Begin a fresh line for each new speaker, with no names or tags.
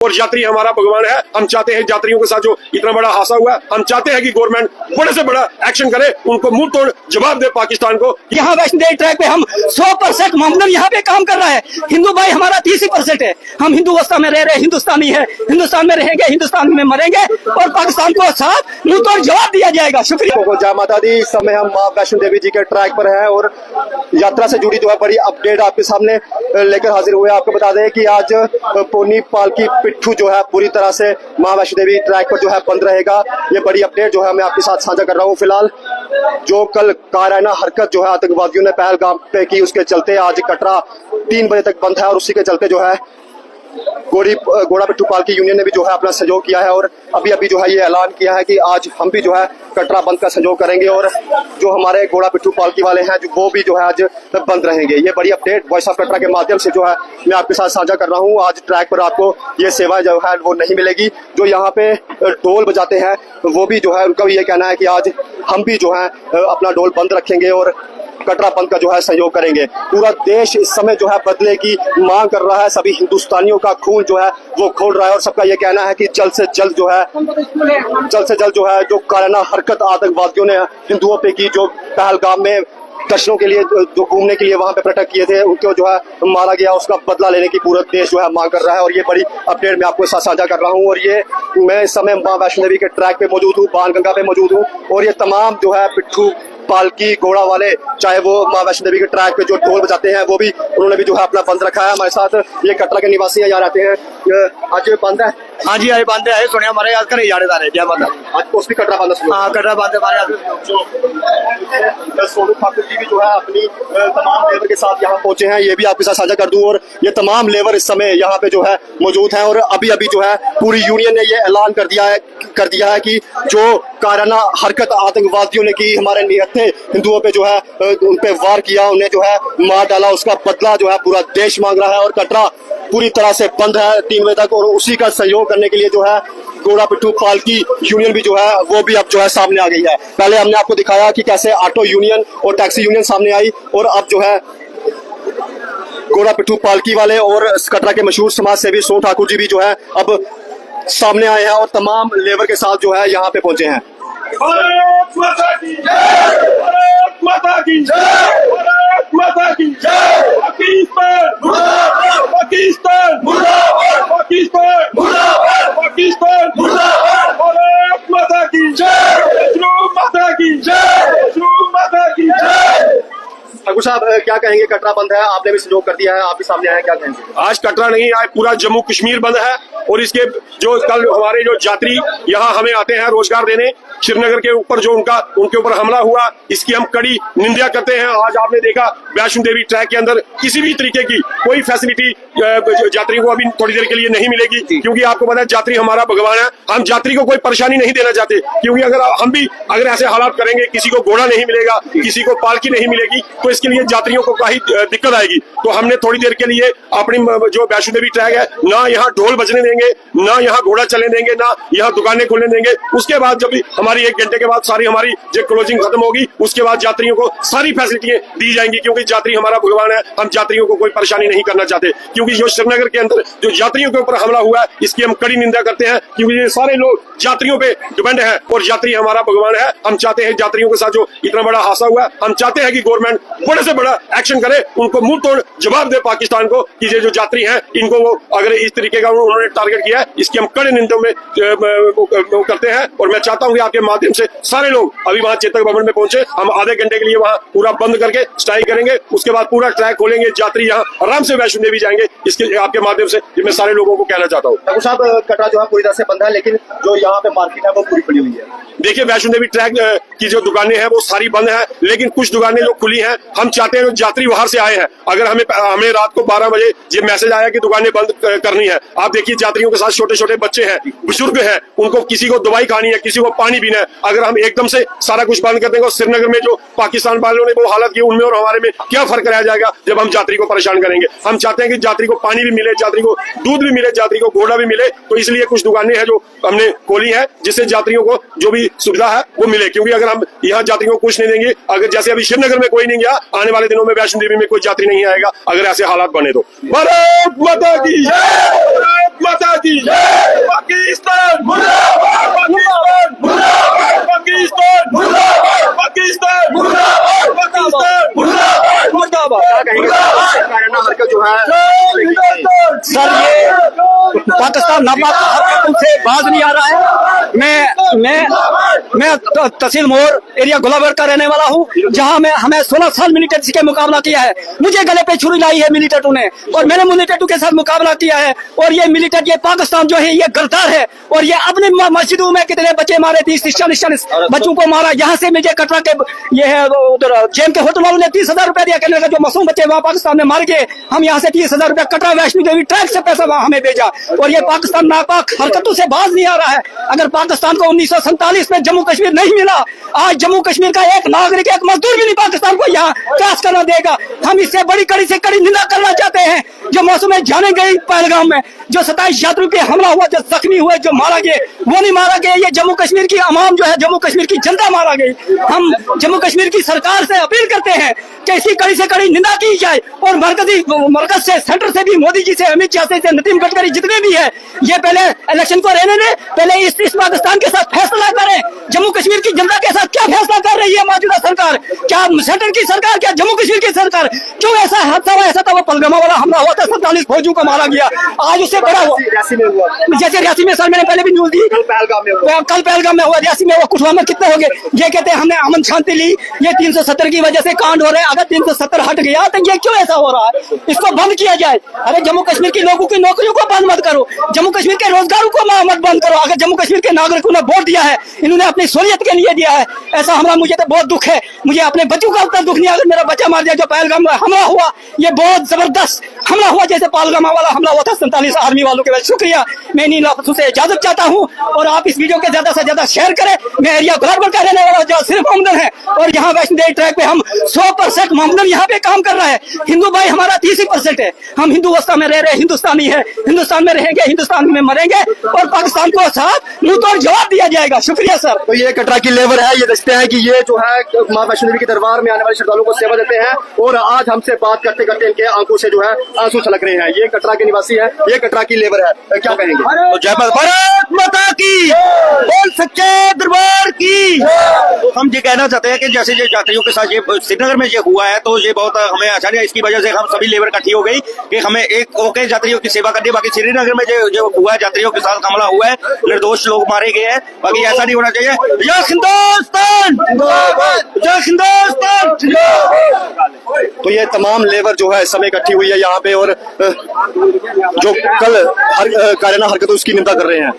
और यात्री हमारा भगवान है। हम चाहते हैं यात्रियों के साथ जो इतना बड़ा हादसा हुआ, हम चाहते हैं कि गवर्नमेंट बड़े से बड़ा एक्शन करे, उनको मुंह तोड़ जवाब दे पाकिस्तान को।
यहाँ वैष्णो देवी ट्रैक पे हम 100% मोहम्मदन यहाँ पे काम कर रहा है। हिंदू भाई हमारा 30% है। हम हिंदू अवस्था में रह रहे, हिंदुस्तानी है, हिंदुस्तान में रहेंगे, हिंदुस्तान में मरेंगे और पाकिस्तान को साथ मुंह तोड़ जवाब दिया जाएगा। शुक्रिया।
जय माता दी। इस समय हम माँ वैष्णो देवी जी के ट्रैक पर हैं और यात्रा से जुड़ी जो है बड़ी अपडेट आपके सामने लेकर हाजिर हुए। आपको बता दें कि आज पोनी पालकी पिट्ठू जो है पूरी तरह से माँ वैष्णो देवी ट्रैक पर जो है बंद रहेगा। ये बड़ी अपडेट जो है मैं आपके साथ साझा कर रहा हूँ। फिलहाल जो कल कायराना हरकत जो है आतंकवादियों ने पहलगाम पे की, उसके चलते आज कटरा 3 बजे तक बंद है और उसी के चलते जो है घोड़ा पिट्ठू पालकी यूनियन ने भी जो है अपना सहयोग किया है और अभी अभी जो है ये ऐलान किया है कि आज हम भी जो है कटरा बंद का सहयोग करेंगे और जो हमारे घोड़ा पिट्ठू पालकी वाले हैं वो भी जो है आज बंद रहेंगे। ये बड़ी अपडेट वॉइस ऑफ कटरा के माध्यम से जो है मैं आपके साथ साझा कर रहा हूँ। आज ट्रैक पर आपको ये सेवा जो है वो नहीं मिलेगी। जो यहाँ पे ढोल बजाते हैं वो भी जो है उनका भी ये कहना है कि आज हम भी जो है अपना ढोल बंद रखेंगे और कटरा बंद का जो है सहयोग करेंगे। पूरा देश इस समय जो है बदले की मांग कर रहा है। सभी हिंदुस्तानियों का खून जो है वो खोल रहा है और सबका ये कहना है कि जल्द से जल्द जो है जो कायराना हरकत आतंकवादियों ने हिंदुओं पे की, जो पहलगाम में दर्शनों के लिए जो घूमने के लिए वहां पे पर्यटक किए थे उनको जो है मारा गया, उसका बदला लेने की पूरा देश जो है मांग कर रहा है। और ये बड़ी अपडेट मैं आपको साथ साझा कर रहा हूँ। और ये मैं इस समय माँ वैष्णो देवी के ट्रैक पे मौजूद हूँ, बाणगंगा पे मौजूद हूँ और ये तमाम जो है पिट्ठू पालकी घोड़ा वाले, चाहे वो माँ वैष्णो देवी के ट्रैक पे जो ढोल बजाते हैं वो भी उन्होंने भी जो है अपना बंद रखा है। हमारे साथ ये कटरा के निवासी यहाँ रहते हैं। आज बंद है?
हाँ जी, आज बंद है। सुनिए हमारे आज करे जाने दारे जय माता।
आज पोस्ट भी कटरा बंद है।
हाँ, कटरा बंद है हमारे।
सोनू ठाकुर जी भी जो है अपनी तमाम लेबर के साथ यहाँ पहुंचे हैं, ये भी आपके साथ साझा कर दूं। और ये तमाम लेबर इस समय यहाँ पे जो है मौजूद हैं और अभी अभी जो है पूरी यूनियन ने ये ऐलान कर दिया है कि जो कायराना हरकत आतंकवादियों ने की, हमारे निहत्थे हिंदुओं पे जो है उन पे वार किया, उन्हें जो है मार डाला, उसका बदला जो है पूरा देश मांग रहा है। और कटरा पूरी तरह से बंद है 3 बजे तक और उसी का सहयोग करने के लिए जो है घोड़ा पिट्ठू पालकी यूनियन भी जो है वो भी अब जो है सामने आ गई है। पहले हमने आपको दिखाया कि कैसे ऑटो यूनियन और टैक्सी यूनियन सामने आई और अब जो है घोड़ा पिट्ठू पालकी वाले और कटरा के मशहूर समाज सेवी सोनू ठाकुर जी भी जो है अब सामने आए हैं और तमाम लेबर के साथ जो है यहाँ पे पहुंचे हैं।
भारत माता की जय, भारत माता की जय, भारत माता की जय। पाकिस्तान मुर्दाबाद, पाकिस्तान मुर्दाबाद, पाकिस्तान मुर्दाबाद, पाकिस्तान मुर्दाबाद। भारत माता की जय, वैष्णो माता की जय, वैष्णो माता की जय।
ठाकुर साहब क्या कहेंगे? कटरा बंद है, आपने भी सहयोग कर दिया है, आप भी सामने आए, क्या कहेंगे?
आज कटरा नहीं, आज पूरा जम्मू कश्मीर बंद है और इसके जो कल हमारे जो यात्री यहाँ हमें आते हैं रोजगार देने, श्रीनगर के ऊपर जो उनके ऊपर हमला हुआ, इसकी हम कड़ी निंदा करते हैं। आज आपने देखा वैष्णो देवी ट्रैक के अंदर किसी भी तरीके की कोई फैसिलिटी यात्रियों को अभी थोड़ी देर के लिए नहीं मिलेगी, क्योंकि आपको पता है यात्री हमारा भगवान है। हम यात्री को कोई परेशानी नहीं देना चाहते, क्योंकि अगर ऐसे हालात करेंगे, किसी को घोड़ा नहीं मिलेगा, किसी को पालकी नहीं मिलेगी, तो इसके लिए यात्रियों को काफी दिक्कत आएगी। तो हमने थोड़ी देर के लिए अपनी जो वैष्णो देवी ट्रैक है, ना यहाँ ढोल बजने देंगे, ना यहाँ घोड़ा चलने देंगे, ना यहाँ दुकानें खोलने देंगे। उसके बाद जब हमारी 1 घंटे के बाद सारी हमारी जो क्लोजिंग खत्म होगी, उसके बाद यात्रियों को सारी फैसिलिटियां दी जाएंगी, क्योंकि यात्री हमारा भगवान है। हम यात्रियों को कोई परेशानी नहीं करना चाहते, क्योंकि जो श्रीनगर के अंदर जो यात्रियों के ऊपर हमला हुआ है, इसकी हम कड़ी निंदा करते हैं, क्योंकि ये सारे लोग यात्रियों पे डिपेंड है और यात्री हमारा भगवान है। हम चाहते हैं यात्रियों के साथ जो इतना बड़ा हादसा हुआ, हम चाहते हैं कि गवर्नमेंट बड़े से बड़ा एक्शन करे, उनको मुंह तोड़ जवाब दे पाकिस्तान को कि ये जो यात्री हैं इनको वो अगर इस तरीके का उन्होंने टारगेट किया है, इसकी हम कड़े निंदा में करते हैं। और मैं चाहता हूँ कि आपके माध्यम से सारे लोग अभी वहाँ चेतक भवन में पहुंचे। हम आधे घंटे के लिए वहाँ पूरा बंद करके स्ट्राइक करेंगे, उसके बाद पूरा ट्रैक खोलेंगे, यात्री यहाँ आराम से वैष्णो देवी जाएंगे। इसके आपके माध्यम से मैं सारे लोगों को कहना चाहता हूँ।
ठाकुर साहब कटरा जो है पूरी तरह से बंद है, लेकिन जो यहाँ पे मार्केट है वो पूरी खुली हुई है।
देखिए वैष्णो देवी ट्रैक की जो दुकानें हैं वो सारी बंद हैं, लेकिन कुछ दुकानें जो खुली हैं। हम चाहते हैं जो यात्री बाहर से आए हैं, अगर हमें रात को 12 बजे ये मैसेज आया कि दुकानें बंद करनी है। आप देखिए यात्रियों के साथ छोटे छोटे बच्चे हैं, बुजुर्ग हैं, उनको किसी को दवाई खानी है, किसी को पानी पीना है। अगर हम एकदम से सारा कुछ बंद कर देंगे और श्रीनगर में जो पाकिस्तान वालों ने वो हालत की, उनमें और हमारे में क्या फर्क रह जाएगा जब हम यात्री को परेशान करेंगे। हम चाहते हैं कि यात्री को पानी भी मिले, यात्री को दूध भी मिले, यात्री को घोड़ा भी मिले। तो इसलिए कुछ दुकानें हैं जो हमने खोली है, जिससे यात्रियों को जो भी सुविधा है वो मिले। क्योंकि अगर हम यहाँ यात्रियों को कुछ नहीं देंगे, अगर जैसे अभी श्रीनगर में कोई नहीं गया, आने वाले दिनों में वैष्णो देवी में कोई यात्री नहीं आएगा अगर ऐसे हालात बने तो। भारत माता की जय, भारत माता की जय। पाकिस्तान मुर्दाबाद, पाकिस्तान मुर्दाबाद, पाकिस्तान मुर्दाबाद, पाकिस्तान मुर्दाबाद, पाकिस्तान मुर्दाबाद, मुर्दाबाद।
हरकत जो है
सर ये पाकिस्तान नापाक हरकतों से बाज नहीं आ रहा है। मैं तहसील मोर एरिया गुलाबगढ़ का रहने वाला हूँ, जहाँ मैं हमें 16 साल मिलिटेंट के मुकाबला किया है। मुझे गले पे छुरी लाई है मिलिटेंट ने और मैंने मिलिटेंट के साथ मुकाबला किया है। और ये मिलिटेंट, ये पाकिस्तान जो है ये गद्दार है और ये अपने मस्जिदों में कितने बच्चे मारे, 30-40 बच्चों को मारा। यहाँ से मुझे कटरा के ये है उधर जेम के होटल वालों ने 30,000 रुपया दिया, कहने लगा जो मासूम बच्चे वहाँ पाकिस्तान में मार गए, हम यहाँ से 30,000 रुपया कटरा वैष्णो देवी ट्रैक से पैसा वहाँ हमें भेजा। और ये पाकिस्तान नापाक हरकतों से बाज नहीं आ रहा है। अगर पाकिस्तान को 1947 में जम्मू कश्मीर नहीं मिला, आज जम्मू कश्मीर का एक नागरिक, एक मजदूर भी नहीं पाकिस्तान को यहाँ क्रॉस करना देगा। हम इससे बड़ी कड़ी से कड़ी निंदा करना चाहते हैं। जो मासूम जाने गए पहलगाम में, जो 27 यात्रियों पे हमला हुआ, जो जख्मी हुए, जो मारा गए, वो नहीं मारा गया। ये जम्मू कश्मीर की आवाम जो है, जम्मू कश्मीर की जनता मारा गई। हम जम्मू कश्मीर की सरकार से अपील करते हैं कि इसकी कड़ी से कड़ी निंदा की जाए और मरकज से, सेंटर से भी, मोदी जी से, अमित शाह से, नितिन गडकरी जितने भी है, ये पहले इलेक्शन को रहने दें, पहले इस पाकिस्तान के साथ फैसला करें। जम्मू कश्मीर की जनता के साथ क्या फैसला कर रही है मौजूदा सरकार? क्या सेंटर की सरकार, क्या जम्मू कश्मीर की सरकार? क्यों ऐसा हादसा हुआ? ऐसा था वो पहलगाम वाला हमला हुआ था, 47 फौजियों को मारा गया। आज उससे बड़ा हुआ जैसे रियासी में, सर मैंने पहले भी न्यूज दी, कल पहलगाम में हुआ, रियासी में हुआ, कुठवा में कितने हो गए। ये कहते हैं हमने अमन शांति ली, ये 370 की वजह से कांड हो रहे हैं। अगर 370 हट गया तो ये क्यों ऐसा हो रहा है? इसको बंद किया जाए। अरे जम्मू कश्मीर के लोगों की नौकरियों को बंद मत करो, जम्मू कश्मीर के रोजगारों को मत बंद करो। अगर जम्मू कश्मीर के नागरिकों ने वोट दिया है, इन्होंने अपनी सहूलियत के लिए दिया है। ऐसा हमला मुझे तो बहुत दुख है, मुझे अपने बच्चों का उतना दुख नहीं। अगर मेरा बच्चा मार दिया, जो पहलगाम में हमला हुआ, ये बहुत जबरदस्त हमला हुआ, जैसे पहलगाम वाला हमला हुआ था 47 आर्मी वालों के। शुक्रिया, मैं इन लफ्जों से इजाजत चाहता हूँ और आप इस वीडियो के ज्यादा से ज्यादा शेयर करें। मैं एरिया गुलाबगढ़ का रहने वाला जो सिर्फ आमदन है और यहाँ वैष्णो देवी ट्रैक पे हम 100% आमदन यहाँ पे काम कर रहा है। हिंदू भाई हमारा 30% है। हम हिंदू अवस्था में रह रहे, हिंदुस्तानी है, हिंदुस्तान में रहेंगे, हिंदुस्तान में मरेंगे और पाकिस्तान को साथ मुंह तोड़ जवाब दिया जाएगा। शुक्रिया सर।
तो ये कटरा की लेबर है, ये देखते हैं कि ये जो है माँ वैष्णो देवी के दरबार में आने वाले श्रद्धालुओं को सेवा देते हैं और आज हमसे बात करते करते इनके आंखों से जो है आंसू छलक रहे हैं। ये कटरा के निवासी है, ये कटरा की लेबर है, क्या कहेंगे?
तो जय भारत माता की, बोल सच्चे दरबार की। तो हम ये कहना चाहते हैं कि जैसे ये यात्रियों के साथ ये श्रीनगर में ये हुआ है, तो ये बहुत हमें आसानी है। इसकी वजह से हम सभी लेबर इकट्ठी हो गई कि हमें एक ओके यात्रियों की सेवा करनी है। बाकी श्रीनगर में जो हुआ है, यात्रियों के साथ हमला हुआ है, निर्दोष लोग मारे गए हैं, बाकी ऐसा नहीं होना चाहिए। जय हिंदुस्तान, जय हिंदुस्तान।
तो ये तमाम लेबर जो है इस समय इकट्ठी हुई है यहाँ पे और जो कल कायराना हरकत उसकी निंदा कर रहे हैं।